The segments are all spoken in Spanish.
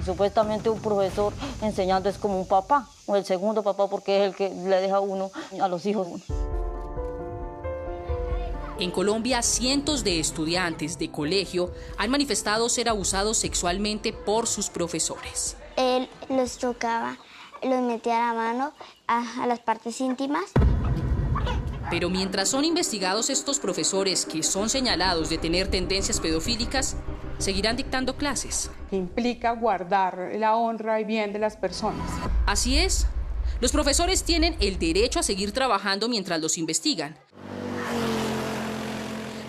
Supuestamente un profesor enseñando es como un papá, o el segundo papá, porque es el que le deja a uno, a los hijos. En Colombia, cientos de estudiantes de colegio han manifestado ser abusados sexualmente por sus profesores. Él los tocaba, los metía la mano a las partes íntimas. Pero mientras son investigados estos profesores que son señalados de tener tendencias pedofílicas, seguirán dictando clases. Implica guardar la honra y bien de las personas. Así es. Los profesores tienen el derecho a seguir trabajando mientras los investigan.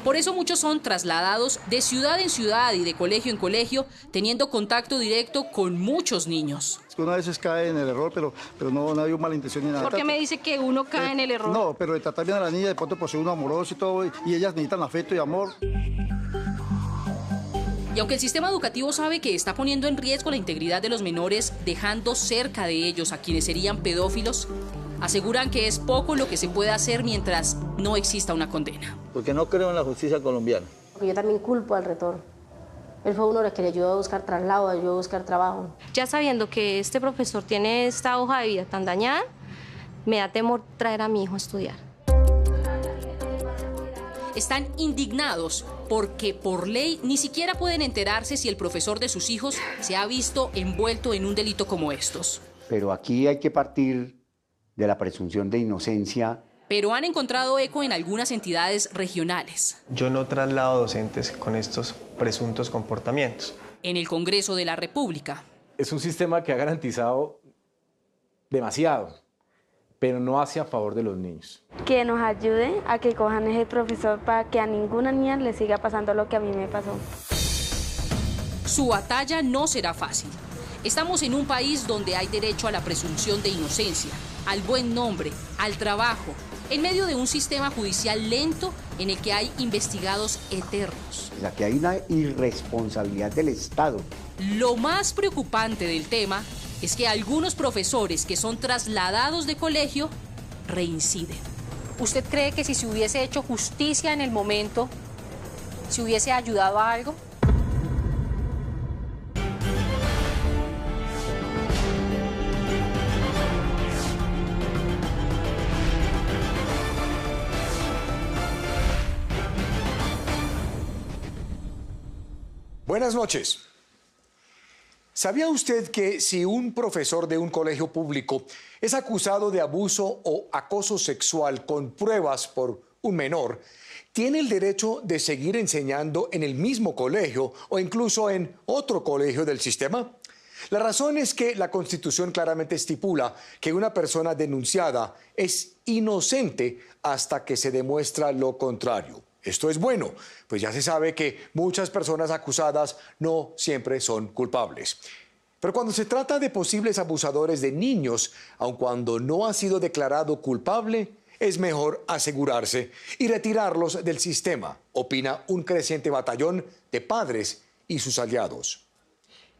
Por eso muchos son trasladados de ciudad en ciudad y de colegio en colegio, teniendo contacto directo con muchos niños. Uno a veces cae en el error, pero no hay mala intención ni nada. ¿Por qué me dice que uno cae en el error? No, pero de tratar bien a la niña, de pronto por ser uno amoroso y todo, y ellas necesitan afecto y amor. Y aunque el sistema educativo sabe que está poniendo en riesgo la integridad de los menores, dejando cerca de ellos a quienes serían pedófilos, aseguran que es poco lo que se puede hacer mientras no exista una condena. Porque no creo en la justicia colombiana. Yo también culpo al rector. Él fue uno de los que le ayudó a buscar traslado, ayudó a buscar trabajo. Ya sabiendo que este profesor tiene esta hoja de vida tan dañada, me da temor traer a mi hijo a estudiar. Están indignados porque por ley ni siquiera pueden enterarse si el profesor de sus hijos se ha visto envuelto en un delito como estos. Pero aquí hay que partir de la presunción de inocencia. Pero han encontrado eco en algunas entidades regionales. Yo no traslado docentes con estos presuntos comportamientos. En el Congreso de la República. Es un sistema que ha garantizado demasiado, pero no hace a favor de los niños. Que nos ayude a que cojan ese profesor para que a ninguna niña le siga pasando lo que a mí me pasó. Su batalla no será fácil. Estamos en un país donde hay derecho a la presunción de inocencia, al buen nombre, al trabajo, en medio de un sistema judicial lento en el que hay investigados eternos. Aquí hay una irresponsabilidad del Estado. Lo más preocupante del tema es que algunos profesores que son trasladados de colegio reinciden. ¿Usted cree que si se hubiese hecho justicia en el momento, se hubiese ayudado a algo? Buenas noches. ¿Sabía usted que si un profesor de un colegio público es acusado de abuso o acoso sexual con pruebas por un menor, tiene el derecho de seguir enseñando en el mismo colegio o incluso en otro colegio del sistema? La razón es que la Constitución claramente estipula que una persona denunciada es inocente hasta que se demuestra lo contrario. Esto es bueno, pues ya se sabe que muchas personas acusadas no siempre son culpables. Pero cuando se trata de posibles abusadores de niños, aun cuando no ha sido declarado culpable, es mejor asegurarse y retirarlos del sistema, opina un creciente batallón de padres y sus aliados.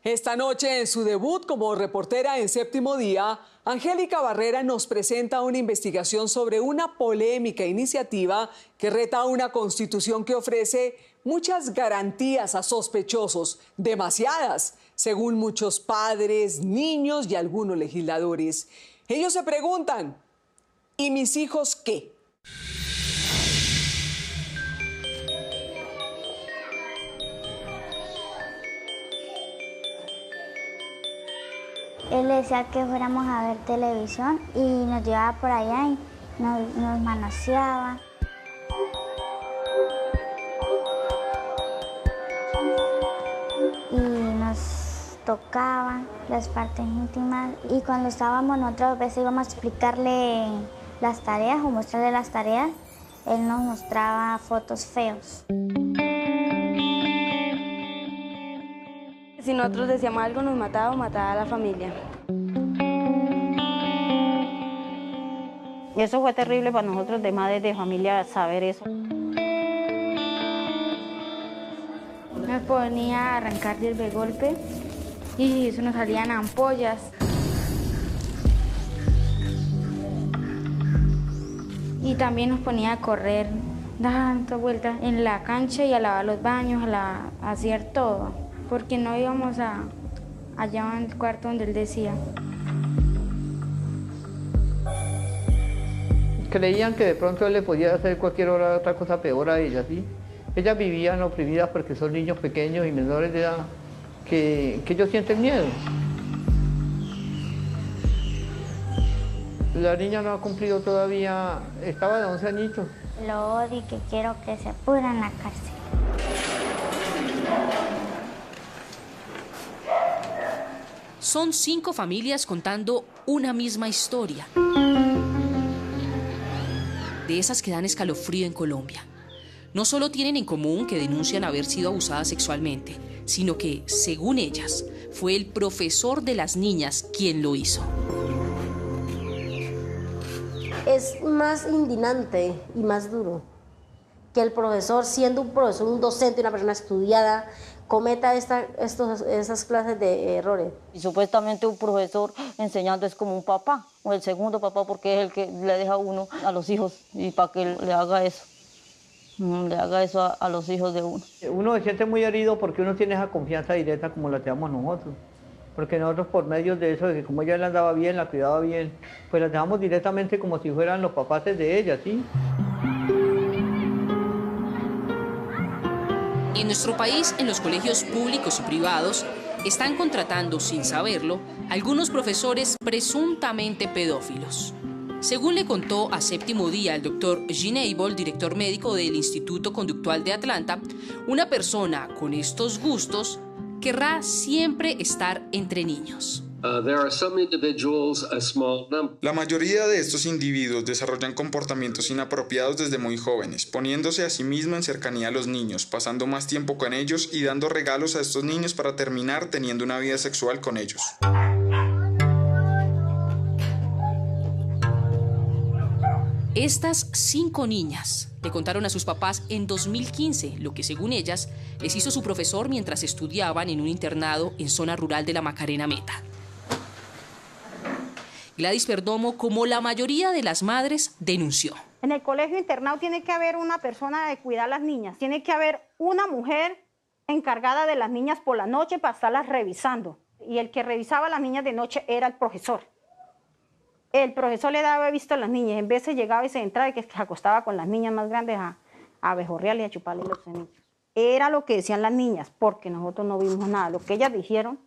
Esta noche, en su debut como reportera en Séptimo Día, Angélica Barrera nos presenta una investigación sobre una polémica iniciativa que reta una constitución que ofrece muchas garantías a sospechosos, demasiadas, según muchos padres, niños y algunos legisladores. Ellos se preguntan, ¿y mis hijos qué? Él decía que fuéramos a ver televisión y nos llevaba por allá y nos manoseaba. Y nos tocaba las partes íntimas. Y cuando estábamos nosotros, a veces íbamos a explicarle las tareas o mostrarle las tareas, él nos mostraba fotos feos. Si nosotros decíamos algo, nos mataba o mataba a la familia. Y eso fue terrible para nosotros de madres de familia saber eso. Me ponía a arrancar de golpe y eso nos salían ampollas. Y también nos ponía a correr, dando vueltas en la cancha y a lavar los baños, a hacer todo. Porque no íbamos a allá en el cuarto donde él decía. Creían que de pronto él le podía hacer cualquier otra cosa peor a ella, ¿sí? Ellas vivían oprimidas porque son niños pequeños y menores de edad que ellos sienten miedo. La niña no ha cumplido todavía, estaba de 11 añitos. Lo odio y que quiero que se pudra en la cárcel. Son 5 familias contando una misma historia. De esas que dan escalofrío en Colombia. No solo tienen en común que denuncian haber sido abusadas sexualmente, sino que, según ellas, fue el profesor de las niñas quien lo hizo. Es más indignante y más duro que el profesor, siendo un profesor, un docente, una persona estudiada, cometa esas clases de errores. Y supuestamente un profesor enseñando es como un papá, o el segundo papá, porque es el que le deja a uno a los hijos y para que le haga eso a los hijos de uno. Uno se siente muy herido porque uno tiene esa confianza directa como la tenemos nosotros. Porque nosotros por medio de eso, de que como ella la andaba bien, la cuidaba bien, pues la dejamos directamente como si fueran los papás de ella, ¿sí? En nuestro país, en los colegios públicos y privados, están contratando, sin saberlo, algunos profesores presuntamente pedófilos. Según le contó a Séptimo Día el doctor Gene Abel, director médico del Instituto Conductual de Atlanta, una persona con estos gustos querrá siempre estar entre niños. La mayoría de estos individuos desarrollan comportamientos inapropiados desde muy jóvenes, poniéndose a sí mismos en cercanía a los niños, pasando más tiempo con ellos y dando regalos a estos niños para terminar teniendo una vida sexual con ellos. Estas 5 niñas le contaron a sus papás en 2015 lo que, según ellas, les hizo su profesor mientras estudiaban en un internado en zona rural de la Macarena Meta. Gladys Perdomo, como la mayoría de las madres, denunció. En el colegio internado tiene que haber una persona de cuidar a las niñas, tiene que haber una mujer encargada de las niñas por la noche para estarlas revisando. Y el que revisaba a las niñas de noche era el profesor. El profesor le daba visto a las niñas, en vez de llegaba y se entraba y que se acostaba con las niñas más grandes a bejorrearle y a chuparle los cenillos. Era lo que decían las niñas, porque nosotros no vimos nada. Lo que ellas dijeron,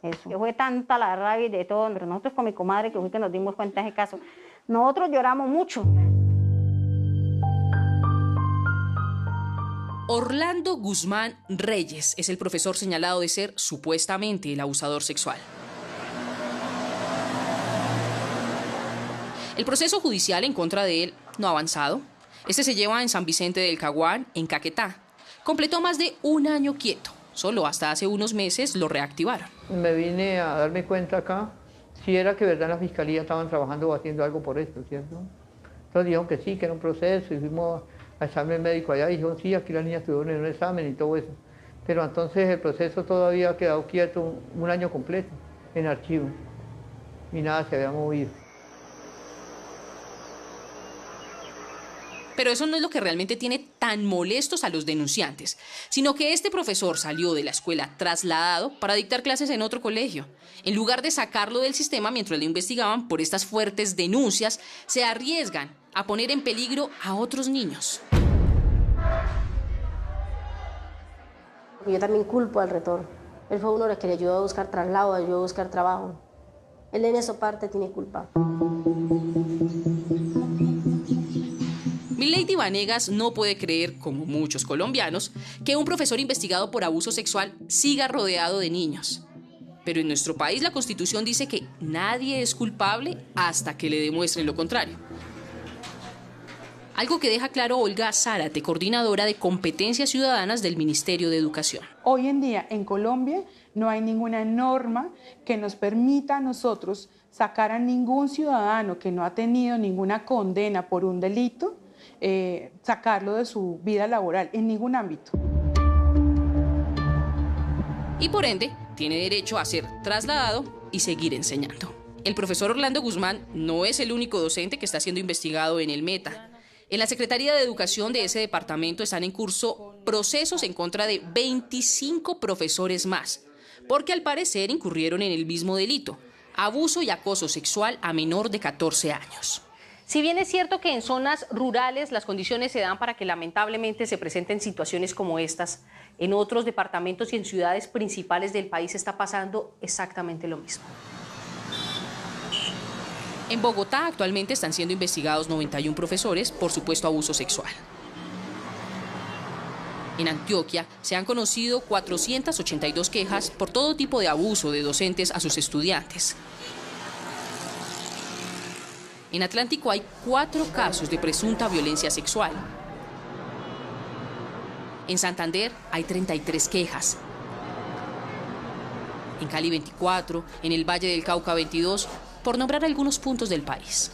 eso. Que fue tanta la rabia y de todo, entre nosotros con mi comadre, que fue que nos dimos cuenta de ese caso. Nosotros lloramos mucho. Orlando Guzmán Reyes es el profesor señalado de ser supuestamente el abusador sexual. El proceso judicial en contra de él no ha avanzado. Este se lleva en San Vicente del Caguán, en Caquetá. Completó más de un año quieto. Solo hasta hace unos meses lo reactivaron. Me vine a darme cuenta acá si era que verdad en la fiscalía estaban trabajando o haciendo algo por esto, ¿cierto? Entonces dijeron que sí, que era un proceso y fuimos a examen médico allá y dijeron sí, aquí las niñas estuvieron en un examen y todo eso. Pero entonces el proceso todavía ha quedado quieto un año completo en archivo y nada se había movido. Pero eso no es lo que realmente tiene tan molestos a los denunciantes, sino que este profesor salió de la escuela trasladado para dictar clases en otro colegio. En lugar de sacarlo del sistema mientras lo investigaban por estas fuertes denuncias, se arriesgan a poner en peligro a otros niños. Yo también culpo al rector. Él fue uno de los que le ayudó a buscar traslado, ayudó a buscar trabajo. Él en esa parte tiene culpa. Milady Vanegas no puede creer, como muchos colombianos, que un profesor investigado por abuso sexual siga rodeado de niños. Pero en nuestro país la Constitución dice que nadie es culpable hasta que le demuestren lo contrario. Algo que deja claro Olga Zárate, coordinadora de Competencias Ciudadanas del Ministerio de Educación. Hoy en día en Colombia no hay ninguna norma que nos permita a nosotros sacar a ningún ciudadano que no ha tenido ninguna condena por un delito, sacarlo de su vida laboral en ningún ámbito. Y por ende, tiene derecho a ser trasladado y seguir enseñando. El profesor Orlando Guzmán no es el único docente que está siendo investigado en el Meta. En la Secretaría de Educación de ese departamento están en curso procesos en contra de 25 profesores más, porque al parecer incurrieron en el mismo delito, abuso y acoso sexual a menor de 14 años. Si bien es cierto que en zonas rurales las condiciones se dan para que lamentablemente se presenten situaciones como estas, en otros departamentos y en ciudades principales del país está pasando exactamente lo mismo. En Bogotá actualmente están siendo investigados 91 profesores por supuesto abuso sexual. En Antioquia se han conocido 482 quejas por todo tipo de abuso de docentes a sus estudiantes. En Atlántico hay 4 casos de presunta violencia sexual. En Santander hay 33 quejas. En Cali 24, en el Valle del Cauca 22, por nombrar algunos puntos del país.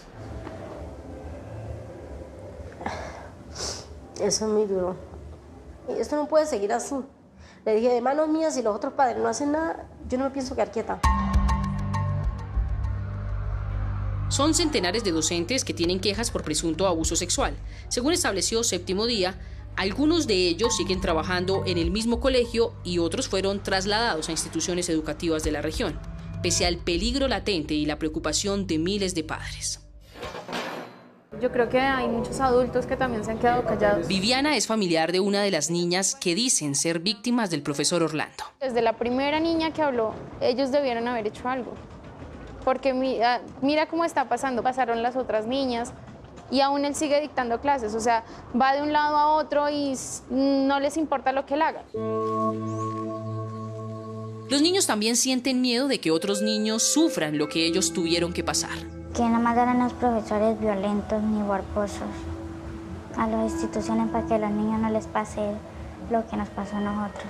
Eso es muy duro. Esto no puede seguir así. Le dije, de manos mías, si los otros padres no hacen nada, yo no me pienso quedar quieta. Son centenares de docentes que tienen quejas por presunto abuso sexual. Según estableció Séptimo Día, algunos de ellos siguen trabajando en el mismo colegio y otros fueron trasladados a instituciones educativas de la región, pese al peligro latente y la preocupación de miles de padres. Yo creo que hay muchos adultos que también se han quedado callados. Viviana es familiar de una de las niñas que dicen ser víctimas del profesor Orlando. Desde la primera niña que habló, ellos debieron haber hecho algo. Porque mira cómo está pasando, pasaron las otras niñas y aún él sigue dictando clases. O sea, va de un lado a otro y no les importa lo que él haga. Los niños también sienten miedo de que otros niños sufran lo que ellos tuvieron que pasar. Que no mandaran a los profesores violentos ni guaposos a las instituciones para que a los niños no les pase lo que nos pasó a nosotros.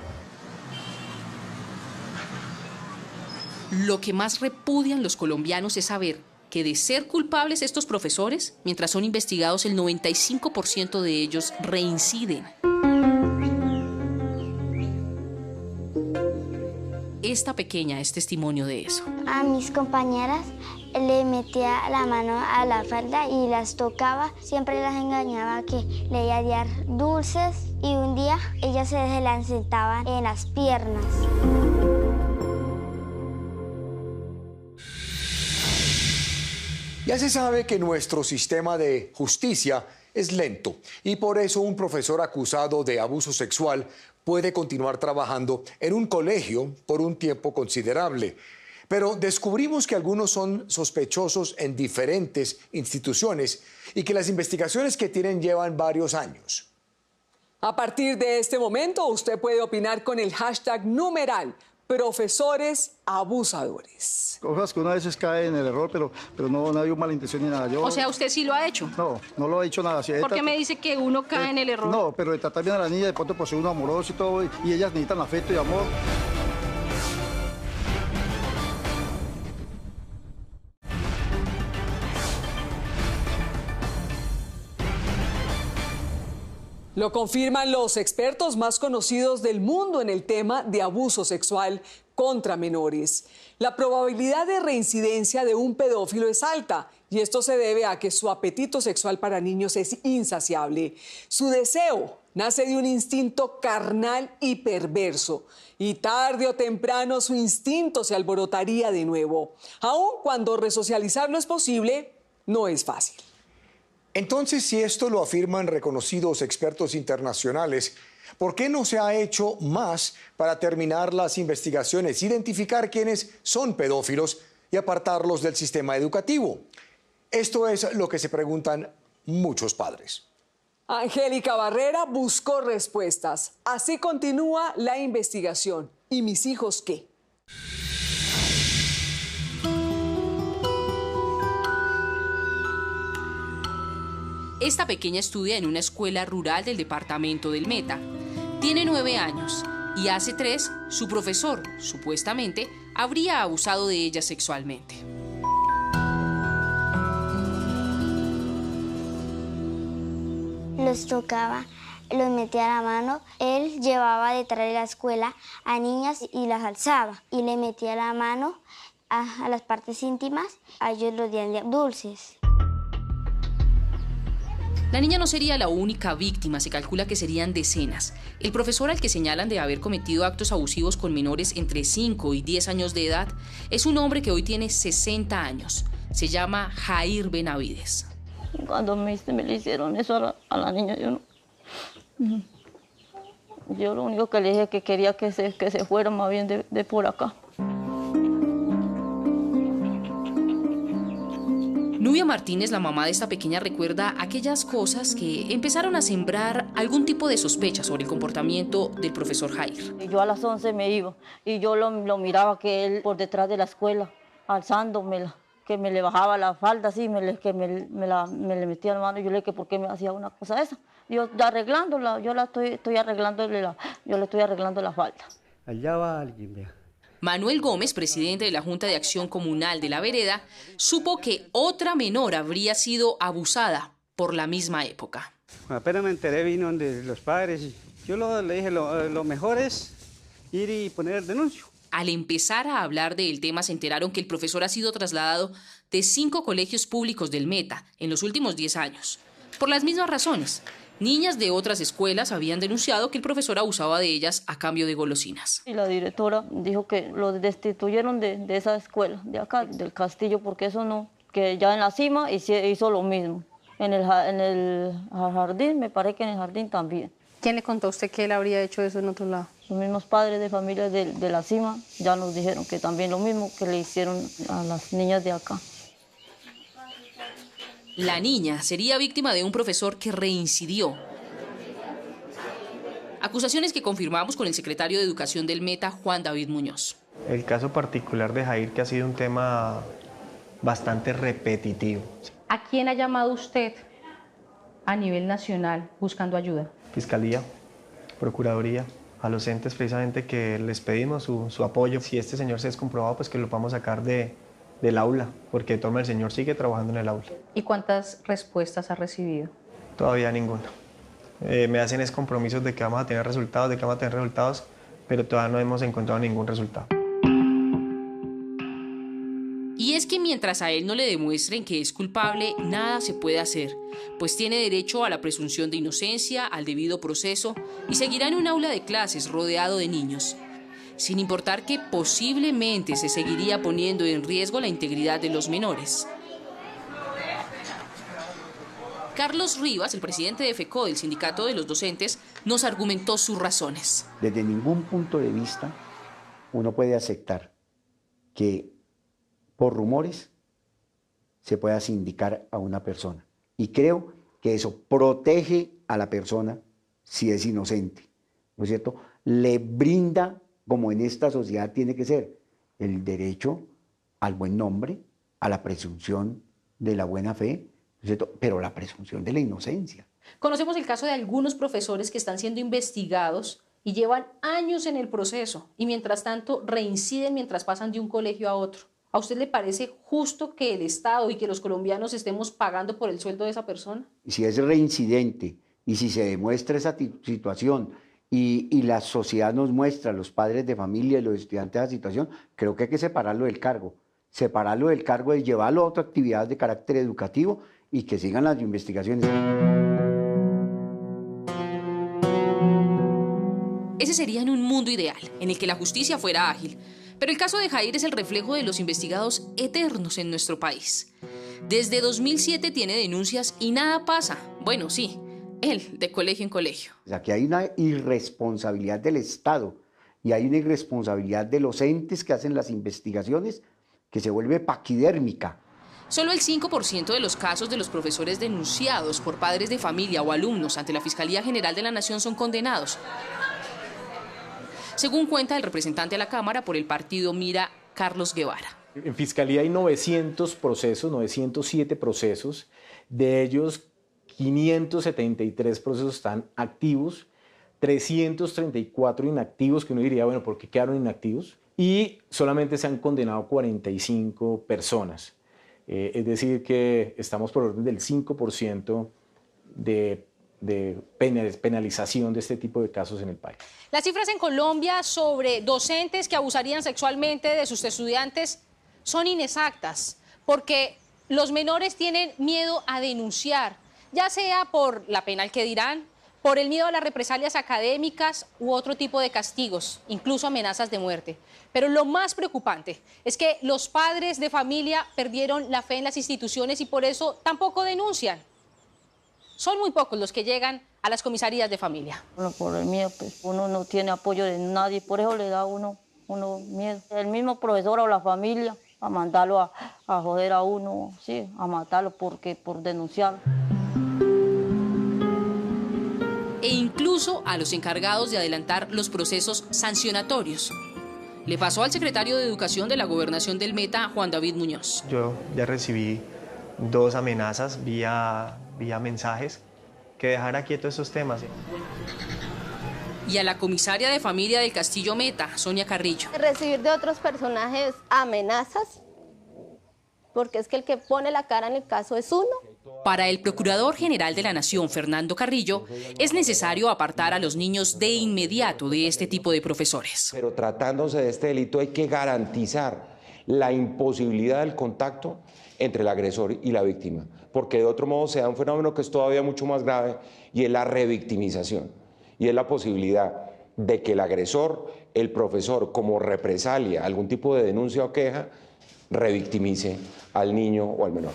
Lo que más repudian los colombianos es saber que de ser culpables estos profesores, mientras son investigados el 95% de ellos reinciden. Esta pequeña es testimonio de eso. A mis compañeras le metía la mano a la falda y las tocaba. Siempre las engañaba que le iba a dar dulces y un día ellas se las sentaban en las piernas. Ya se sabe que nuestro sistema de justicia es lento y por eso un profesor acusado de abuso sexual puede continuar trabajando en un colegio por un tiempo considerable. Pero descubrimos que algunos son sospechosos en diferentes instituciones y que las investigaciones que tienen llevan varios años. A partir de este momento, usted puede opinar con el hashtag numeral profesores abusadores. Cosas que una vez cae en el error, pero no hay mala intención ni nada. O sea, ¿usted sí lo ha hecho? No lo he hecho nada. ¿Por qué me dice que uno cae en el error? No, pero de tratar bien a la niña, de pronto por ser uno amoroso y todo, y ellas necesitan afecto y amor. Lo confirman los expertos más conocidos del mundo en el tema de abuso sexual contra menores. La probabilidad de reincidencia de un pedófilo es alta y esto se debe a que su apetito sexual para niños es insaciable. Su deseo nace de un instinto carnal y perverso y tarde o temprano su instinto se alborotaría de nuevo. Aun cuando resocializarlo es posible, no es fácil. Entonces, si esto lo afirman reconocidos expertos internacionales, ¿por qué no se ha hecho más para terminar las investigaciones, identificar quiénes son pedófilos y apartarlos del sistema educativo? Esto es lo que se preguntan muchos padres. Angélica Barrera buscó respuestas. Así continúa la investigación. ¿Y mis hijos qué? Esta pequeña estudia en una escuela rural del departamento del Meta. Tiene 9 años y hace 3, su profesor, supuestamente, habría abusado de ella sexualmente. Los tocaba, los metía la mano. Él llevaba detrás de la escuela a niñas y las alzaba y le metía la mano a las partes íntimas. A ellos los dían dulces. La niña no sería la única víctima, se calcula que serían decenas. El profesor al que señalan de haber cometido actos abusivos con menores entre 5 y 10 años de edad es un hombre que hoy tiene 60 años. Se llama Jair Benavides. Cuando me le hicieron eso a la niña, yo lo único que le dije es que quería que se fuera más bien de por acá. Nubia Martínez, la mamá de esta pequeña, recuerda aquellas cosas que empezaron a sembrar algún tipo de sospecha sobre el comportamiento del profesor Jair. Yo a las 11 me iba y yo lo miraba que él por detrás de la escuela, alzándomela, que me le bajaba la falda así, me le metía la mano. Yo le dije que por qué me hacía una cosa esa. Yo arreglándola, yo le estoy arreglando la falda. Allá va alguien, vea. Manuel Gómez, presidente de la Junta de Acción Comunal de La Vereda, supo que otra menor habría sido abusada por la misma época. Apenas me enteré, vino de los padres y yo le dije lo mejor es ir y poner el denuncio. Al empezar a hablar del tema se enteraron que el profesor ha sido trasladado de 5 colegios públicos del Meta en los últimos 10 años. Por las mismas razones, niñas de otras escuelas habían denunciado que el profesor abusaba de ellas a cambio de golosinas. Y la directora dijo que lo destituyeron de esa escuela, de acá, del Castillo, porque eso no, que ya en la cima hizo lo mismo. En el jardín, me parece que en el jardín también. ¿Quién le contó a usted que él habría hecho eso en otro lado? Los mismos padres de familia de la cima ya nos dijeron que también lo mismo que le hicieron a las niñas de acá. La niña sería víctima de un profesor que reincidió. Acusaciones que confirmamos con el secretario de Educación del Meta, Juan David Muñoz. El caso particular de Jair, que ha sido un tema bastante repetitivo. ¿A quién ha llamado usted a nivel nacional buscando ayuda? Fiscalía, Procuraduría, a los entes precisamente que les pedimos su apoyo. Si este señor se es comprobado, pues que lo podamos sacar del aula, porque de todas maneras el señor sigue trabajando en el aula. ¿Y cuántas respuestas ha recibido? Todavía ninguna. Me hacen es compromisos de que vamos a tener resultados, pero todavía no hemos encontrado ningún resultado. Y es que mientras a él no le demuestren que es culpable, nada se puede hacer, pues tiene derecho a la presunción de inocencia, al debido proceso, y seguirá en un aula de clases rodeado de niños, sin importar que posiblemente se seguiría poniendo en riesgo la integridad de los menores. Carlos Rivas, el presidente de FECO, del Sindicato de los Docentes, nos argumentó sus razones. Desde ningún punto de vista uno puede aceptar que por rumores se pueda sindicar a una persona. Y creo que eso protege a la persona si es inocente, ¿no es cierto? Le brinda, como en esta sociedad tiene que ser, el derecho al buen nombre, a la presunción de la buena fe, ¿no es cierto? Pero la presunción de la inocencia. Conocemos el caso de algunos profesores que están siendo investigados y llevan años en el proceso y mientras tanto reinciden mientras pasan de un colegio a otro. ¿A usted le parece justo que el Estado y que los colombianos estemos pagando por el sueldo de esa persona? Si es reincidente y si se demuestra esa situación y la sociedad nos muestra, los padres de familia y los estudiantes, esa situación, creo que hay que separarlo del cargo. Separarlo del cargo es llevarlo a otra actividad de carácter educativo y que sigan las investigaciones. Ese sería en un mundo ideal, en el que la justicia fuera ágil. Pero el caso de Jair es el reflejo de los investigados eternos en nuestro país. Desde 2007 tiene denuncias y nada pasa. Bueno, sí, él, de colegio en colegio. Aquí hay una irresponsabilidad del Estado y hay una irresponsabilidad de los entes que hacen las investigaciones que se vuelve paquidérmica. Solo el 5% de los casos de los profesores denunciados por padres de familia o alumnos ante la Fiscalía General de la Nación son condenados. Según cuenta el representante a la Cámara por el partido Mira, Carlos Guevara. En Fiscalía hay 907 procesos, de ellos 573 procesos están activos, 334 inactivos, que uno diría, bueno, ¿por qué quedaron inactivos? Y solamente se han condenado 45 personas. Es decir, que estamos por orden del 5% de penalización de este tipo de casos en el país. Las cifras en Colombia sobre docentes que abusarían sexualmente de sus estudiantes son inexactas, porque los menores tienen miedo a denunciar. ya sea por la pena al que dirán, por el miedo a las represalias académicas u otro tipo de castigos, incluso amenazas de muerte. Pero lo más preocupante es que los padres de familia perdieron la fe en las instituciones y por eso tampoco denuncian. Son muy pocos los que llegan a las comisarías de familia. Bueno, por el miedo, pues uno no tiene apoyo de nadie, por eso le da a uno miedo. El mismo profesor o la familia a mandarlo a joder a uno, sí, a matarlo por denunciarlo. E incluso a los encargados de adelantar los procesos sancionatorios. Le pasó al secretario de Educación de la Gobernación del Meta, Juan David Muñoz. Yo ya recibí 2 amenazas vía mensajes que dejara quietos esos temas. Y a la comisaria de familia del Castillo Meta, Sonia Carrillo. Recibir de otros personajes amenazas, porque es que el que pone la cara en el caso es uno. Para el Procurador General de la Nación, Fernando Carrillo, es necesario apartar a los niños de inmediato de este tipo de profesores. Pero tratándose de este delito hay que garantizar la imposibilidad del contacto entre el agresor y la víctima, porque de otro modo se da un fenómeno que es todavía mucho más grave y es la revictimización, y es la posibilidad de que el agresor, el profesor, como represalia, algún tipo de denuncia o queja, revictimice al niño o al menor.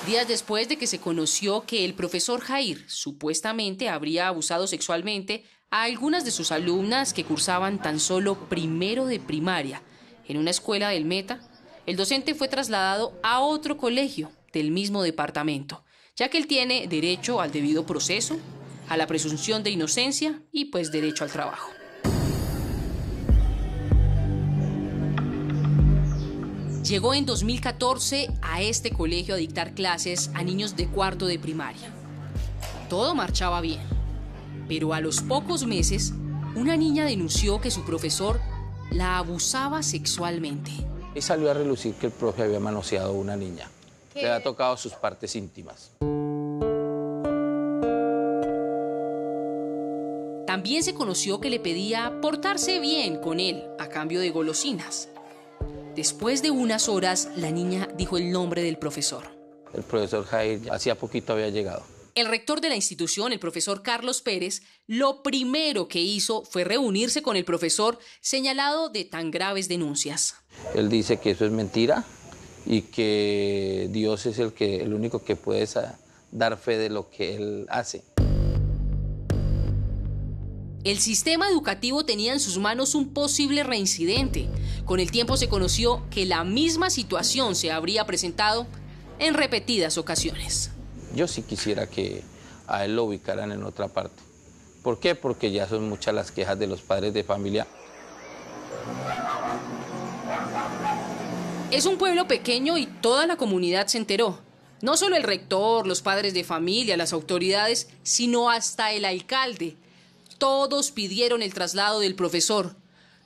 Días después de que se conoció que el profesor Jair supuestamente habría abusado sexualmente a algunas de sus alumnas que cursaban tan solo primero de primaria en una escuela del Meta, el docente fue trasladado a otro colegio del mismo departamento, ya que él tiene derecho al debido proceso, a la presunción de inocencia y pues derecho al trabajo. Llegó en 2014 a este colegio a dictar clases a niños de 4º de primaria. Todo marchaba bien, pero a los pocos meses, una niña denunció que su profesor la abusaba sexualmente. Y salió a relucir que el profe había manoseado a una niña. Le había tocado sus partes íntimas. También se conoció que le pedía portarse bien con él a cambio de golosinas. Después de unas horas, la niña dijo el nombre del profesor. El profesor Jair hacía poquito había llegado. El rector de la institución, el profesor Carlos Pérez, lo primero que hizo fue reunirse con el profesor señalado de tan graves denuncias. Él dice que eso es mentira y que Dios es el único que puede dar fe de lo que él hace. El sistema educativo tenía en sus manos un posible reincidente. Con el tiempo se conoció que la misma situación se habría presentado en repetidas ocasiones. Yo sí quisiera que a él lo ubicaran en otra parte. ¿Por qué? Porque ya son muchas las quejas de los padres de familia. Es un pueblo pequeño y toda la comunidad se enteró. No solo el rector, los padres de familia, las autoridades, sino hasta el alcalde. Todos pidieron el traslado del profesor.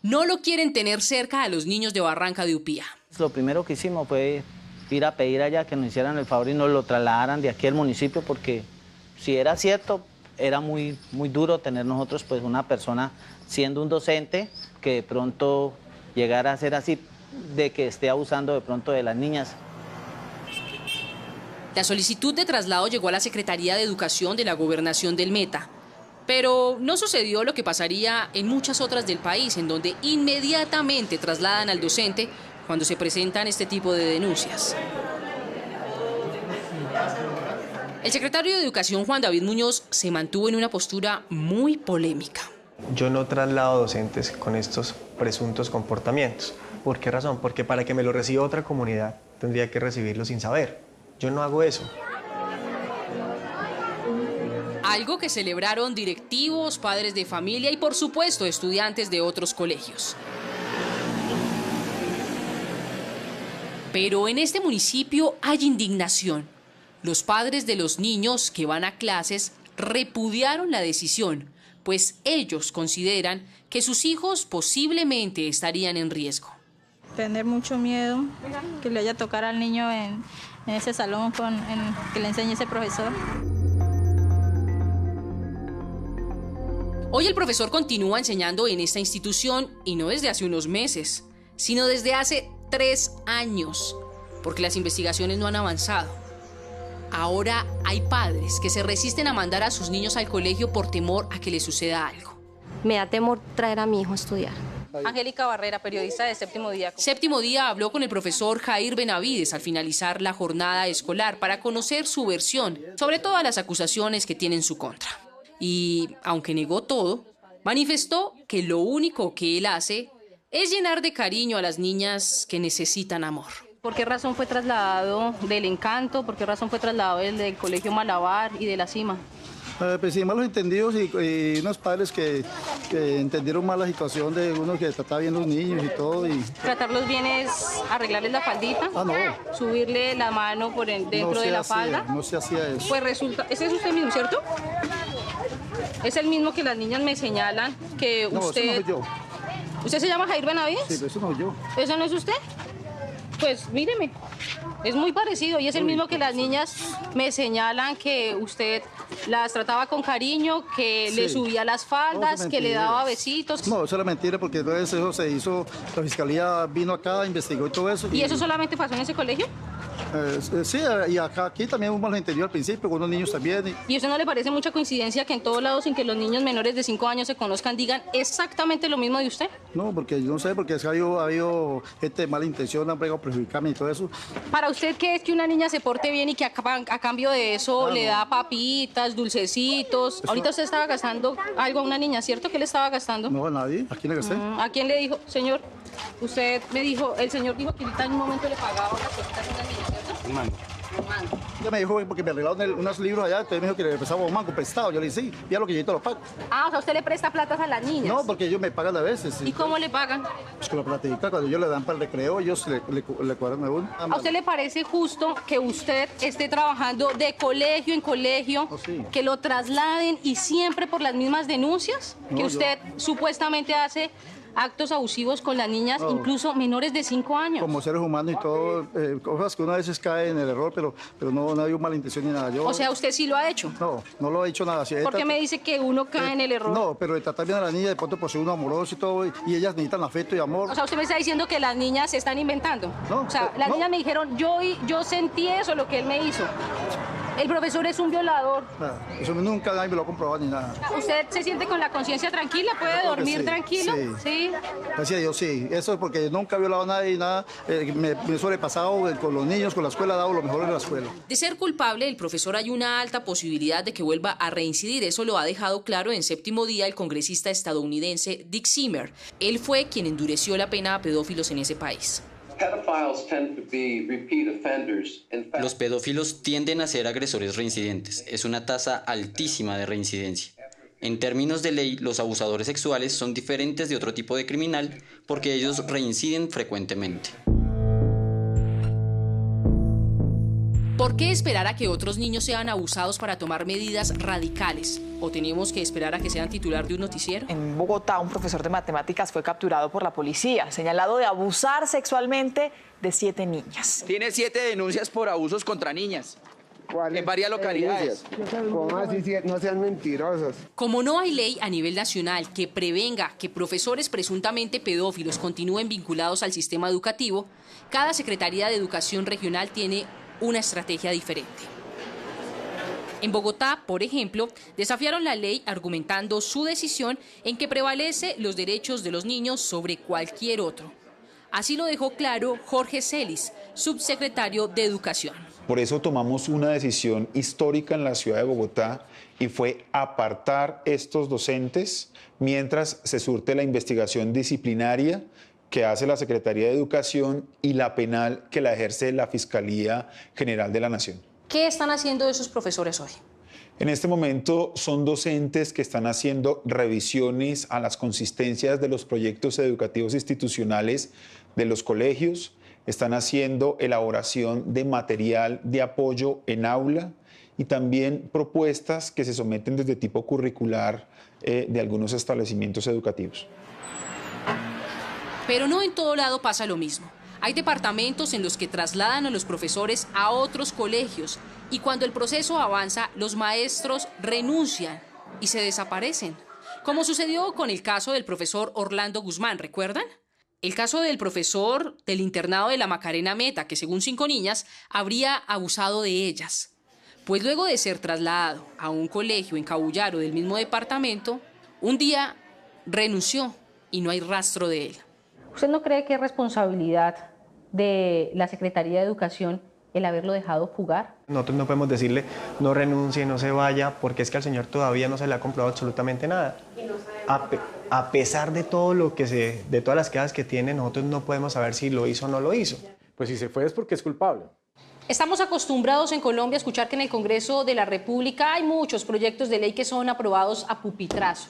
No lo quieren tener cerca a los niños de Barranca de Upía. Lo primero que hicimos fue ir a pedir allá que nos hicieran el favor y nos lo trasladaran de aquí al municipio, porque si era cierto, era muy duro tener nosotros pues una persona siendo un docente que de pronto llegara a ser así, de que esté abusando de pronto de las niñas. La solicitud de traslado llegó a la Secretaría de Educación de la Gobernación del Meta. Pero no sucedió lo que pasaría en muchas otras del país, en donde inmediatamente trasladan al docente cuando se presentan este tipo de denuncias. El secretario de Educación, Juan David Muñoz, se mantuvo en una postura muy polémica. Yo no traslado docentes con estos presuntos comportamientos. ¿Por qué razón? Porque para que me lo reciba otra comunidad, tendría que recibirlo sin saber. Yo no hago eso. Algo que celebraron directivos, padres de familia y, por supuesto, estudiantes de otros colegios. Pero en este municipio hay indignación. Los padres de los niños que van a clases repudiaron la decisión, pues ellos consideran que sus hijos posiblemente estarían en riesgo. Tener mucho miedo que le vaya a tocar al niño en ese salón que le enseñe ese profesor. Hoy el profesor continúa enseñando en esta institución y no desde hace unos meses, sino desde hace 3 años. porque las investigaciones no han avanzado. Ahora hay padres que se resisten a mandar a sus niños al colegio por temor a que les suceda algo. Me da temor traer a mi hijo a estudiar. Angélica Barrera, periodista de Séptimo Día. Séptimo Día habló con el profesor Jair Benavides al finalizar la jornada escolar para conocer su versión sobre todas las acusaciones que tiene en su contra. Y, aunque negó todo, manifestó que lo único que él hace es llenar de cariño a las niñas que necesitan amor. ¿Por qué razón fue trasladado del Encanto? ¿Por qué razón fue trasladado del Colegio Malabar y de La Cima? Pues sí, malos entendidos y unos padres que entendieron mal la situación de uno que trataba bien los niños y todo. ¿Tratarlos bien es arreglarles la faldita? Ah, no. ¿Subirle la mano por dentro de la falda? No se hacía eso. Pues resulta, ese es usted mismo, ¿cierto? Es el mismo que las niñas me señalan que usted... No, eso no soy yo. ¿Usted se llama Jair Benavides? Sí, pero eso no soy yo. ¿Eso no es usted? Pues míreme, es muy parecido y es el mismo que las niñas me señalan que usted las trataba con cariño, que le subía las faldas, que le daba besitos. No, eso era mentira porque entonces eso se hizo, la fiscalía vino acá, investigó y todo eso. ¿Y eso solamente pasó en ese colegio? Sí, y aquí también hubo malentendido al principio, con los niños también. ¿Y usted no le parece mucha coincidencia que en todos lados, sin que los niños menores de 5 años se conozcan, digan exactamente lo mismo de usted? No, porque yo no sé, porque es que ha habido gente de mala intención, han pregado perjudicarme y todo eso. ¿Para usted qué es que una niña se porte bien y que a cambio de eso le da papitas, dulcecitos? Ahorita usted estaba gastando algo a una niña, ¿cierto? ¿Qué le estaba gastando? No, a nadie. ¿A quién le gasté? ¿A quién le dijo, señor? Usted me dijo, el señor dijo que ahorita en un momento le pagaba unas cositas a una niña, ¿cierto? Un mango. Ya me dijo, porque me arreglaron unos libros allá, entonces me dijo que le prestaba un mango prestado. Yo le dije, sí, ya lo que yo te lo pago. Ah, o sea, ¿usted le presta platas a las niñas? No, porque ellos me pagan a veces. Sí. ¿Y cómo le pagan? Pues con la platica, cuando ellos le dan para el recreo, ellos le cuadran a uno. ¿A usted le parece justo que usted esté trabajando de colegio en colegio, que lo trasladen y siempre por las mismas denuncias? No, que usted supuestamente hace actos abusivos con las niñas, incluso menores de 5 años. Como seres humanos y todo, cosas que uno a veces cae en el error, pero no hay mala intención ni nada. O sea, ¿usted sí lo ha hecho? No, no lo he hecho nada. ¿Por qué me dice que uno cae en el error? No, pero de tratar bien a la niña, de pronto por ser uno amoroso y todo, y ellas necesitan afecto y amor. O sea, usted me está diciendo que las niñas se están inventando. No, o sea, las niñas me dijeron, yo sentí eso, lo que él me hizo. El profesor es un violador. Nada, eso nunca nadie me lo ha comprobado ni nada. ¿Usted se siente con la conciencia tranquila? ¿Puede dormir tranquilo? Sí. Gracias a Dios, sí. Eso es porque nunca he violado a nadie y nada. Me he sobrepasado con los niños, con la escuela, he dado lo mejor en la escuela. De ser culpable, el profesor hay una alta posibilidad de que vuelva a reincidir. Eso lo ha dejado claro en Séptimo Día el congresista estadounidense Dick Zimmer. Él fue quien endureció la pena a pedófilos en ese país. Los pedófilos tienden a ser agresores reincidentes. Es una tasa altísima de reincidencia. En términos de ley, los abusadores sexuales son diferentes de otro tipo de criminal porque ellos reinciden frecuentemente. ¿Por qué esperar a que otros niños sean abusados para tomar medidas radicales? ¿O tenemos que esperar a que sean titular de un noticiero? En Bogotá, un profesor de matemáticas fue capturado por la policía, señalado de abusar sexualmente de 7 niñas. Tiene 7 denuncias por abusos contra niñas. En varias localidades. ¿Cómo así? No sean mentirosos. Como no hay ley a nivel nacional que prevenga que profesores presuntamente pedófilos continúen vinculados al sistema educativo, cada Secretaría de Educación Regional tiene una estrategia diferente. En Bogotá, por ejemplo, desafiaron la ley argumentando su decisión en que prevalece los derechos de los niños sobre cualquier otro. Así lo dejó claro Jorge Celis, subsecretario de Educación. Por eso tomamos una decisión histórica en la ciudad de Bogotá y fue apartar estos docentes mientras se surte la investigación disciplinaria que hace la Secretaría de Educación y la penal que la ejerce la Fiscalía General de la Nación. ¿Qué están haciendo esos profesores hoy? En este momento son docentes que están haciendo revisiones a las consistencias de los proyectos educativos institucionales de los colegios, están haciendo elaboración de material de apoyo en aula y también propuestas que se someten desde tipo curricular de algunos establecimientos educativos. Pero no en todo lado pasa lo mismo. Hay departamentos en los que trasladan a los profesores a otros colegios y cuando el proceso avanza, los maestros renuncian y se desaparecen. Como sucedió con el caso del profesor Orlando Guzmán, ¿recuerdan? El caso del profesor del internado de la Macarena Meta, que según 5 niñas habría abusado de ellas. Pues luego de ser trasladado a un colegio en Cabullaro del mismo departamento, un día renunció y no hay rastro de él. ¿Usted no cree que es responsabilidad de la Secretaría de Educación el haberlo dejado jugar? Nosotros no podemos decirle no renuncie, no se vaya, porque es que al señor todavía no se le ha comprobado absolutamente nada. A pesar de todo de todas las quejas que tiene, nosotros no podemos saber si lo hizo o no lo hizo. Pues si se fue es porque es culpable. Estamos acostumbrados en Colombia a escuchar que en el Congreso de la República hay muchos proyectos de ley que son aprobados a pupitrazo.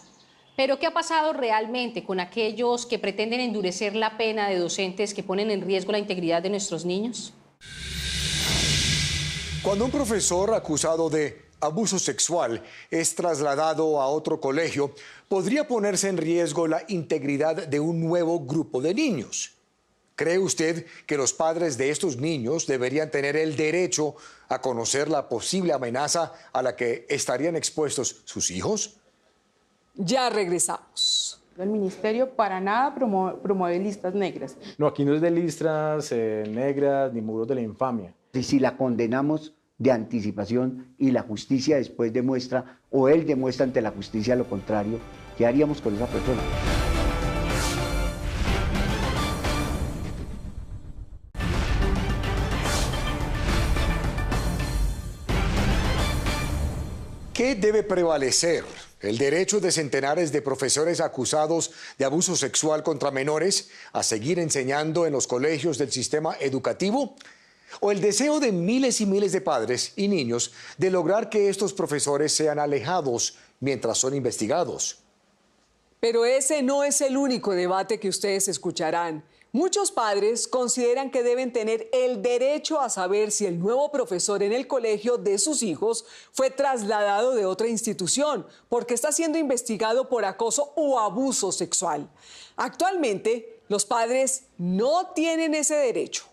Pero ¿qué ha pasado realmente con aquellos que pretenden endurecer la pena de docentes que ponen en riesgo la integridad de nuestros niños? Cuando un profesor acusado de abuso sexual es trasladado a otro colegio, podría ponerse en riesgo la integridad de un nuevo grupo de niños. ¿Cree usted que los padres de estos niños deberían tener el derecho a conocer la posible amenaza a la que estarían expuestos sus hijos? Ya regresamos. El ministerio para nada promueve listas negras. No, aquí no es de listas negras ni muros de la infamia. Y si la condenamos de anticipación y la justicia después demuestra, o él demuestra ante la justicia lo contrario, ¿qué haríamos con esa persona? ¿Qué debe prevalecer? ¿El derecho de centenares de profesores acusados de abuso sexual contra menores a seguir enseñando en los colegios del sistema educativo? ¿O el deseo de miles y miles de padres y niños de lograr que estos profesores sean alejados mientras son investigados? Pero ese no es el único debate que ustedes escucharán. Muchos padres consideran que deben tener el derecho a saber si el nuevo profesor en el colegio de sus hijos fue trasladado de otra institución porque está siendo investigado por acoso o abuso sexual. Actualmente, los padres no tienen ese derecho.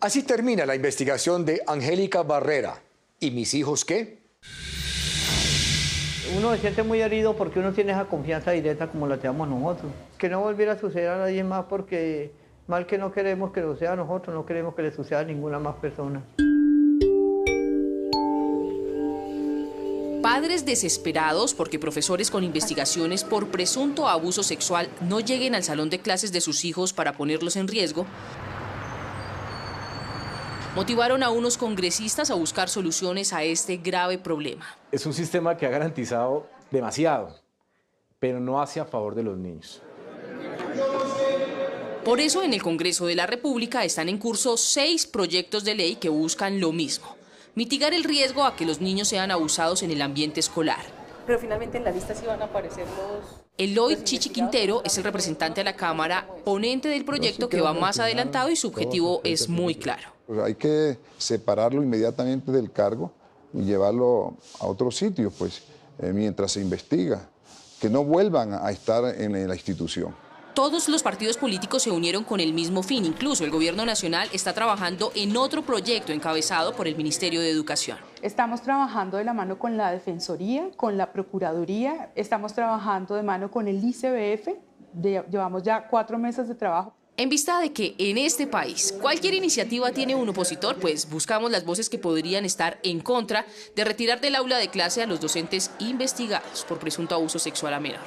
Así termina la investigación de Angélica Barrera. ¿Y mis hijos qué? Uno se siente muy herido porque uno tiene esa confianza directa como la tenemos nosotros. Que no volviera a suceder a nadie más porque mal que no queremos que lo sea a nosotros, no queremos que le suceda a ninguna más persona. Padres desesperados porque profesores con investigaciones por presunto abuso sexual no lleguen al salón de clases de sus hijos para ponerlos en riesgo, motivaron a unos congresistas a buscar soluciones a este grave problema. Es un sistema que ha garantizado demasiado, pero no hace a favor de los niños. Por eso en el Congreso de la República están en curso 6 proyectos de ley que buscan lo mismo: mitigar el riesgo a que los niños sean abusados en el ambiente escolar. Pero finalmente en la lista sí van a aparecer los... Eloy Chichi Quintero es el representante a la Cámara, ponente del proyecto que va más adelantado y su objetivo es muy claro. Pues hay que separarlo inmediatamente del cargo y llevarlo a otro sitio, pues, mientras se investiga, que no vuelvan a estar en la institución. Todos los partidos políticos se unieron con el mismo fin, incluso el Gobierno Nacional está trabajando en otro proyecto encabezado por el Ministerio de Educación. Estamos trabajando de la mano con la Defensoría, con la Procuraduría, estamos trabajando de mano con el ICBF, llevamos ya 4 meses de trabajo. En vista de que en este país cualquier iniciativa tiene un opositor, pues buscamos las voces que podrían estar en contra de retirar del aula de clase a los docentes investigados por presunto abuso sexual a menor.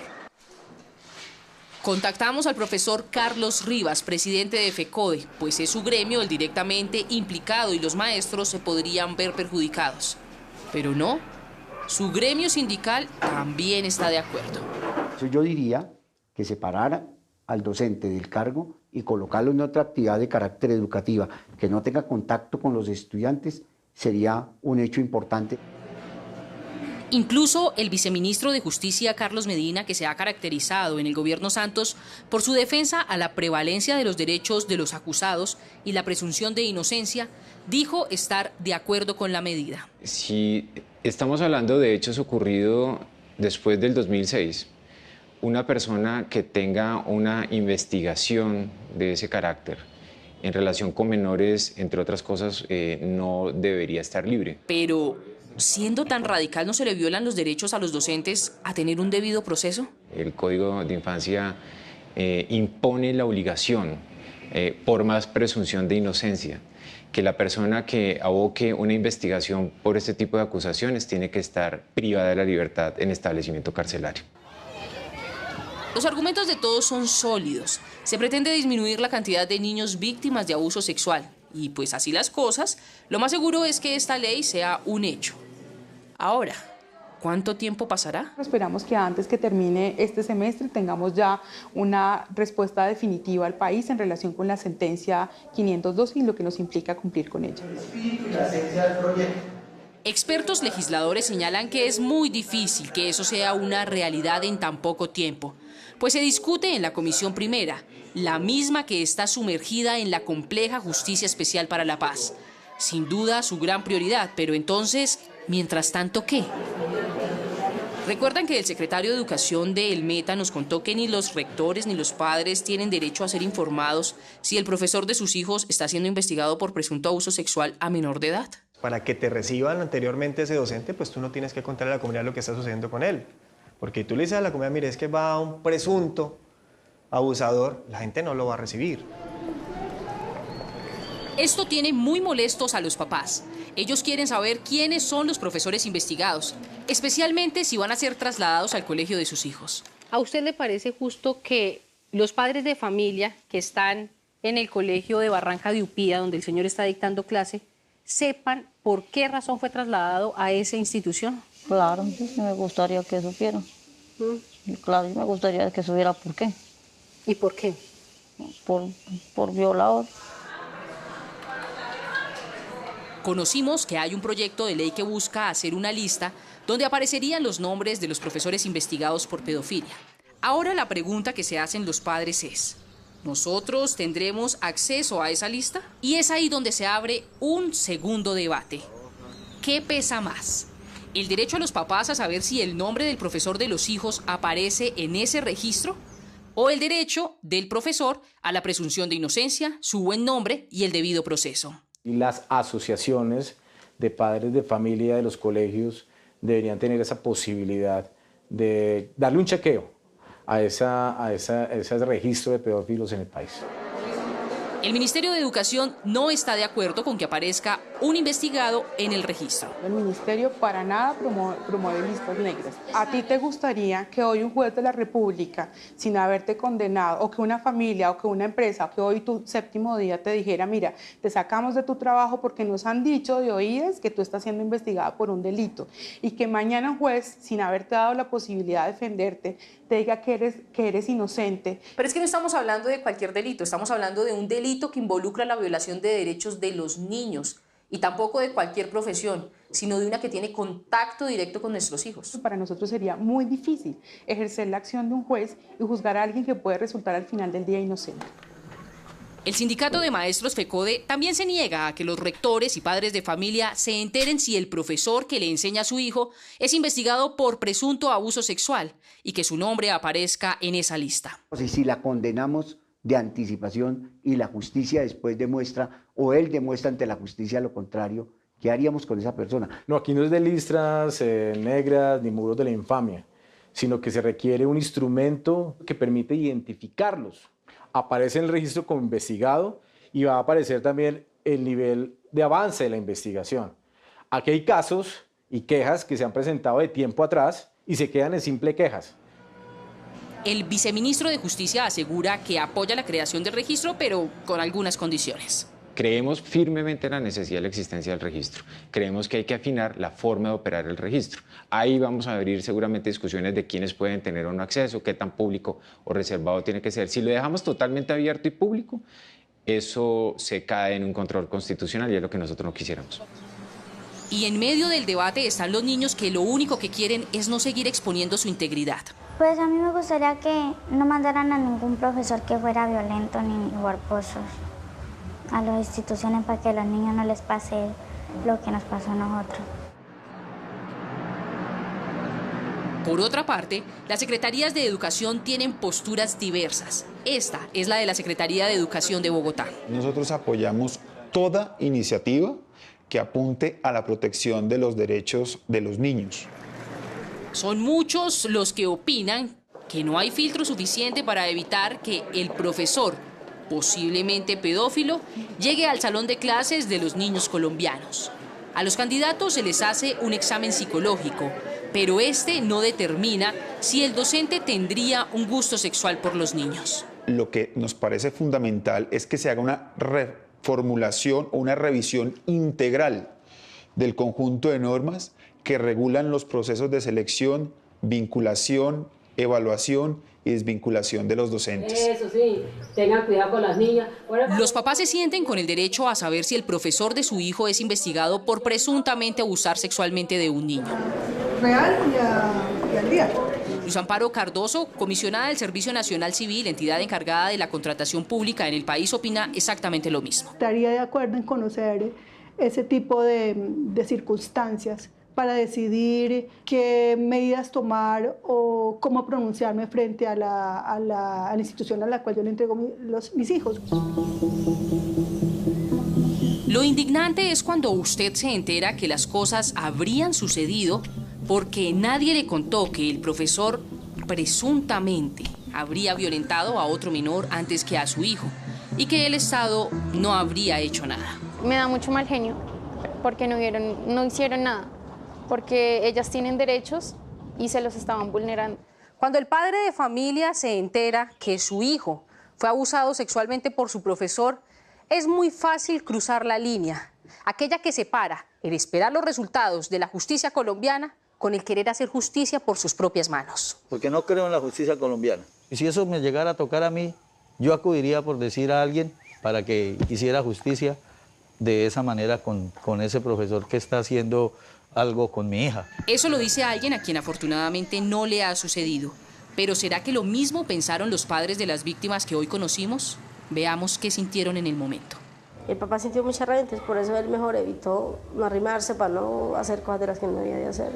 Contactamos al profesor Carlos Rivas, presidente de FECODE, pues es su gremio el directamente implicado y los maestros se podrían ver perjudicados. Pero no, su gremio sindical también está de acuerdo. Yo diría que separara al docente del cargo y colocarlo en otra actividad de carácter educativa que no tenga contacto con los estudiantes sería un hecho importante. Incluso el viceministro de Justicia, Carlos Medina, que se ha caracterizado en el gobierno Santos por su defensa a la prevalencia de los derechos de los acusados y la presunción de inocencia, dijo estar de acuerdo con la medida. Si estamos hablando de hechos ocurridos después del 2006, una persona que tenga una investigación de ese carácter en relación con menores, entre otras cosas, no debería estar libre. Pero, siendo tan radical, ¿no se le violan los derechos a los docentes a tener un debido proceso? El Código de Infancia impone la obligación, por más presunción de inocencia, que la persona que aboque una investigación por este tipo de acusaciones tiene que estar privada de la libertad en establecimiento carcelario. Los argumentos de todos son sólidos. Se pretende disminuir la cantidad de niños víctimas de abuso sexual. Y pues así las cosas, lo más seguro es que esta ley sea un hecho. Ahora, ¿cuánto tiempo pasará? Esperamos que antes que termine este semestre tengamos ya una respuesta definitiva al país en relación con la sentencia 502 y lo que nos implica cumplir con ella. Expertos legisladores señalan que es muy difícil que eso sea una realidad en tan poco tiempo, pues se discute en la Comisión Primera, la misma que está sumergida en la compleja Justicia Especial para la Paz. Sin duda su gran prioridad, pero entonces, mientras tanto, ¿qué? ¿Recuerdan que el secretario de Educación de El Meta nos contó que ni los rectores ni los padres tienen derecho a ser informados si el profesor de sus hijos está siendo investigado por presunto abuso sexual a menor de edad? Para que te reciban anteriormente ese docente, pues tú no tienes que contarle a la comunidad lo que está sucediendo con él. Porque tú le dices a la comunidad, mire, es que va un presunto abusador, la gente no lo va a recibir. Esto tiene muy molestos a los papás. Ellos quieren saber quiénes son los profesores investigados, especialmente si van a ser trasladados al colegio de sus hijos. ¿A usted le parece justo que los padres de familia que están en el colegio de Barranca de Upía, donde el señor está dictando clase, sepan por qué razón fue trasladado a esa institución? Claro, sí, me gustaría que supieran. Claro, me gustaría que supiera por qué. ¿Y por qué? Por violador. Conocimos que hay un proyecto de ley que busca hacer una lista donde aparecerían los nombres de los profesores investigados por pedofilia. Ahora la pregunta que se hacen los padres es, ¿nosotros tendremos acceso a esa lista? Y es ahí donde se abre un segundo debate. ¿Qué pesa más? ¿El derecho a los papás a saber si el nombre del profesor de los hijos aparece en ese registro? ¿O el derecho del profesor a la presunción de inocencia, su buen nombre y el debido proceso? Y las asociaciones de padres de familia de los colegios deberían tener esa posibilidad de darle un chequeo a ese registro de pedófilos en el país. El Ministerio de Educación no está de acuerdo con que aparezca un investigado en el registro. El Ministerio para nada promueve listas negras. ¿A ti te gustaría que hoy un juez de la República, sin haberte condenado, o que una familia, o que una empresa, o que hoy tu séptimo día te dijera, mira, te sacamos de tu trabajo porque nos han dicho de oídas que tú estás siendo investigada por un delito, y que mañana un juez, sin haberte dado la posibilidad de defenderte, te diga que eres inocente? Pero es que no estamos hablando de cualquier delito, estamos hablando de un delito que involucra la violación de derechos de los niños y tampoco de cualquier profesión, sino de una que tiene contacto directo con nuestros hijos. Para nosotros sería muy difícil ejercer la acción de un juez y juzgar a alguien que puede resultar al final del día inocente. El sindicato de maestros FECODE también se niega a que los rectores y padres de familia se enteren si el profesor que le enseña a su hijo es investigado por presunto abuso sexual y que su nombre aparezca en esa lista. Y si la condenamos de anticipación y la justicia después demuestra, o él demuestra ante la justicia lo contrario, ¿qué haríamos con esa persona? No, aquí no es de listras negras ni muros de la infamia, sino que se requiere un instrumento que permite identificarlos. Aparece en el registro como investigado y va a aparecer también el nivel de avance de la investigación. Aquí hay casos y quejas que se han presentado de tiempo atrás y se quedan en simple quejas. El viceministro de Justicia asegura que apoya la creación del registro, pero con algunas condiciones. Creemos firmemente en la necesidad de la existencia del registro. Creemos que hay que afinar la forma de operar el registro. Ahí vamos a abrir seguramente discusiones de quiénes pueden tener o no acceso, qué tan público o reservado tiene que ser. Si lo dejamos totalmente abierto y público, eso se cae en un control constitucional y es lo que nosotros no quisiéramos. Y en medio del debate están los niños que lo único que quieren es no seguir exponiendo su integridad. Pues a mí me gustaría que no mandaran a ningún profesor que fuera violento ni guaposo a las instituciones para que a los niños no les pase lo que nos pasó a nosotros. Por otra parte, las secretarías de educación tienen posturas diversas. Esta es la de la Secretaría de Educación de Bogotá. Nosotros apoyamos toda iniciativa que apunte a la protección de los derechos de los niños. Son muchos los que opinan que no hay filtro suficiente para evitar que el profesor, posiblemente pedófilo, llegue al salón de clases de los niños colombianos. A los candidatos se les hace un examen psicológico, pero este no determina si el docente tendría un gusto sexual por los niños. Lo que nos parece fundamental es que se haga una reformulación o una revisión integral del conjunto de normas que regulan los procesos de selección, vinculación, evaluación y desvinculación de los docentes. Eso sí, tengan cuidado con las niñas. Los papás se sienten con el derecho a saber si el profesor de su hijo es investigado por presuntamente abusar sexualmente de un niño. Real y al día. Luz Amparo Cardoso, comisionada del Servicio Nacional Civil, entidad encargada de la contratación pública en el país, opina exactamente lo mismo. Estaría de acuerdo en conocer ese tipo de circunstancias para decidir qué medidas tomar o cómo pronunciarme frente a la institución a la cual yo le entrego mis hijos. Lo indignante es cuando usted se entera que las cosas habrían sucedido porque nadie le contó que el profesor presuntamente habría violentado a otro menor antes que a su hijo y que el Estado no habría hecho nada. Me da mucho mal genio porque no hicieron nada, porque ellas tienen derechos y se los estaban vulnerando. Cuando el padre de familia se entera que su hijo fue abusado sexualmente por su profesor, es muy fácil cruzar la línea, aquella que separa el esperar los resultados de la justicia colombiana con el querer hacer justicia por sus propias manos. Porque no creo en la justicia colombiana. Y si eso me llegara a tocar a mí, yo acudiría por decir a alguien para que hiciera justicia de esa manera con ese profesor que está haciendo algo con mi hija. Eso lo dice alguien a quien afortunadamente no le ha sucedido. Pero ¿será que lo mismo pensaron los padres de las víctimas que hoy conocimos? Veamos qué sintieron en el momento. El papá sintió mucha rabia, entonces por eso él mejor evitó no arrimarse para no hacer cosas de las que no debía de hacer.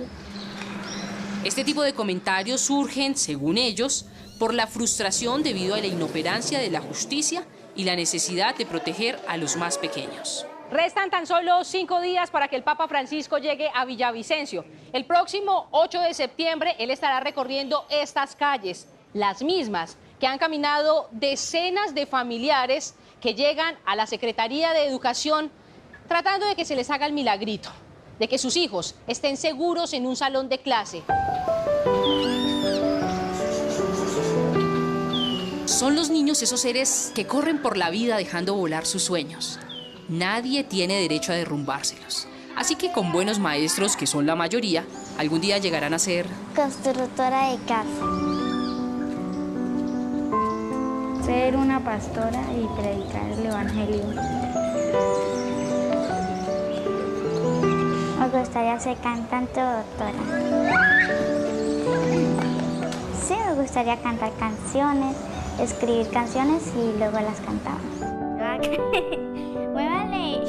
Este tipo de comentarios surgen, según ellos, por la frustración debido a la inoperancia de la justicia y la necesidad de proteger a los más pequeños. Restan tan solo 5 días para que el Papa Francisco llegue a Villavicencio. El próximo 8 de septiembre él estará recorriendo estas calles, las mismas que han caminado decenas de familiares que llegan a la Secretaría de Educación tratando de que se les haga el milagrito, de que sus hijos estén seguros en un salón de clase. Son los niños esos seres que corren por la vida dejando volar sus sueños. Nadie tiene derecho a derrumbárselos. Así que con buenos maestros, que son la mayoría, algún día llegarán a ser constructora de casa. Ser una pastora y predicar el evangelio. Me gustaría ser cantante o doctora. Sí, me gustaría cantar canciones, escribir canciones y luego las cantaba. ¡Muévale!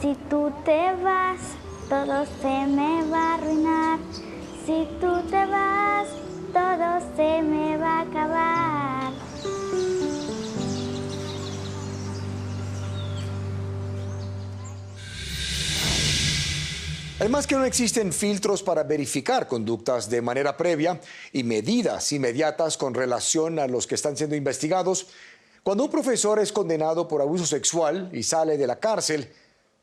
Si tú te vas, todo se me va a arruinar. Si tú te vas, todo se me va a acabar. Además que no existen filtros para verificar conductas de manera previa y medidas inmediatas con relación a los que están siendo investigados, cuando un profesor es condenado por abuso sexual y sale de la cárcel,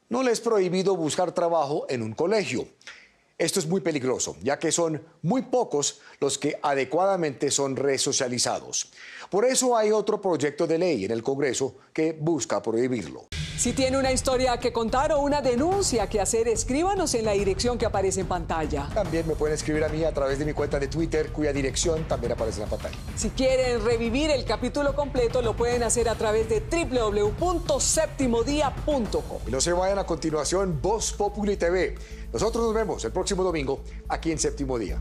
no le es prohibido buscar trabajo en un colegio. Esto es muy peligroso, ya que son muy pocos los que adecuadamente son resocializados. Por eso hay otro proyecto de ley en el Congreso que busca prohibirlo. Si tiene una historia que contar o una denuncia que hacer, escríbanos en la dirección que aparece en pantalla. También me pueden escribir a mí a través de mi cuenta de Twitter, cuya dirección también aparece en la pantalla. Si quieren revivir el capítulo completo, lo pueden hacer a través de www.septimodia.com. Y no se vayan, a continuación, Voz Populi TV. Nosotros nos vemos el próximo domingo aquí en Séptimo Día.